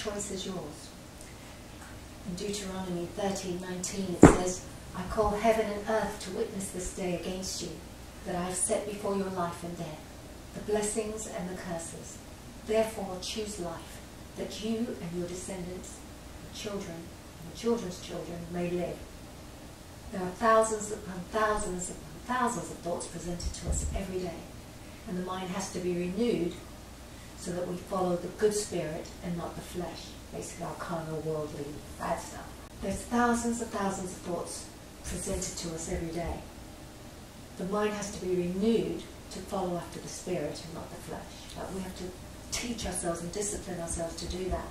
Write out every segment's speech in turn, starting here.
choice is yours. In Deuteronomy 13:19 it says, I call heaven and earth to witness this day against you, that I have set before your life and death, the blessings and the curses. Therefore choose life, that you and your descendants, your children, and your children's children may live. There are thousands upon thousands upon thousands of thoughts presented to us every day, and the mind has to be renewed so that we follow the good spirit and not the flesh, basically our carnal, worldly, bad stuff. There's thousands of thoughts presented to us every day. The mind has to be renewed to follow after the spirit and not the flesh. But we have to teach ourselves and discipline ourselves to do that,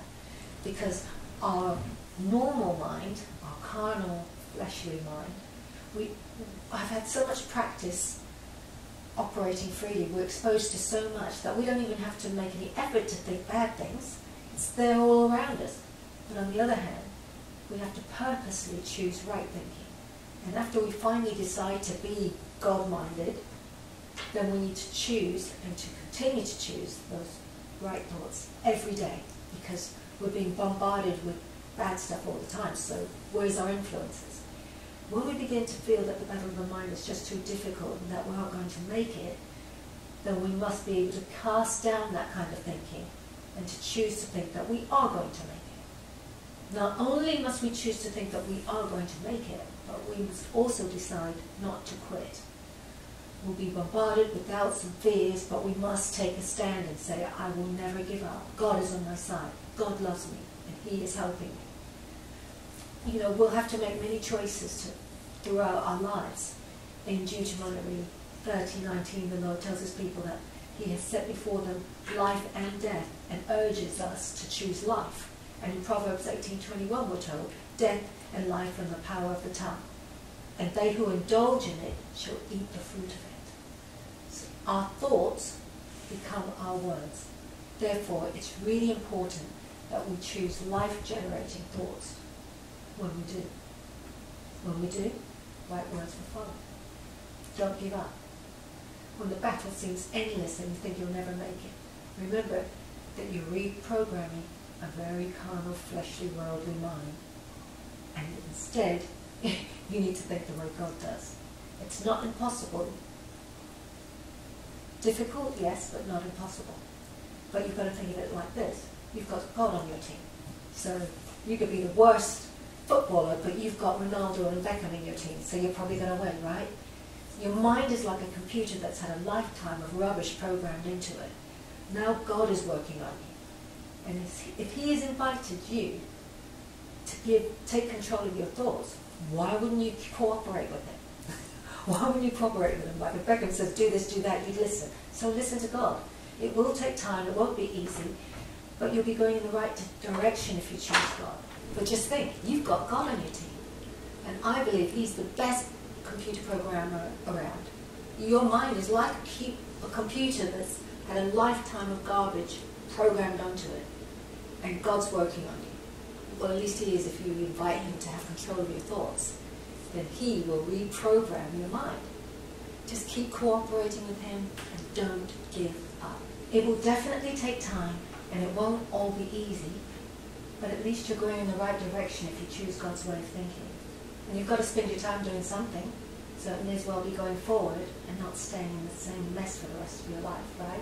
because our normal mind, our carnal, fleshly mind, I've had so much practice operating freely, we're exposed to so much that we don't even have to make any effort to think bad things. It's there all around us. But on the other hand, we have to purposely choose right thinking. And after we finally decide to be God-minded, then we need to choose and to continue to choose those right thoughts every day, because we're being bombarded with bad stuff all the time. So where's our influences? When we begin to feel that the battle of the mind is just too difficult and that we aren't going to make it, then we must be able to cast down that kind of thinking and to choose to think that we are going to make it. Not only must we choose to think that we are going to make it, but we must also decide not to quit. We'll be bombarded with doubts and fears, but we must take a stand and say, I will never give up. God is on my side. God loves me, and He is helping me. You know, we'll have to make many choices throughout our lives. In Deuteronomy 30:19, the Lord tells His people that He has set before them life and death, and urges us to choose life. And in Proverbs 18:21, we're told, death and life are in the power of the tongue, and they who indulge in it shall eat the fruit of it. So our thoughts become our words. Therefore, it's really important that we choose life-generating thoughts when we do. When we do, right words will follow. Don't give up. When the battle seems endless and you think you'll never make it, remember that you're reprogramming a very carnal, fleshly, worldly mind. And instead, you need to think the way God does. It's not impossible. Difficult, yes, but not impossible. But you've got to think of it like this. You've got God on your team. So you could be the worst footballer, but you've got Ronaldo and Beckham in your team, so you're probably going to win, right? Your mind is like a computer that's had a lifetime of rubbish programmed into it. Now God is working on you. And if He has invited you to take control of your thoughts, why wouldn't you cooperate with Him? Why wouldn't you cooperate with Him? Like if Beckham says, do this, do that, you'd listen. So listen to God. It will take time, it won't be easy, but you'll be going in the right direction if you choose God. But just think, you've got God on your team. And I believe He's the best computer programmer around. Your mind is like a computer that's had a lifetime of garbage programmed onto it. And God's working on you. Well, at least He is if you invite Him to have control of your thoughts. Then He will reprogram your mind. Just keep cooperating with Him and don't give up. It will definitely take time and it won't all be easy, but at least you're going in the right direction if you choose God's way of thinking. And you've got to spend your time doing something, so it may as well be going forward and not staying in the same mess for the rest of your life, right?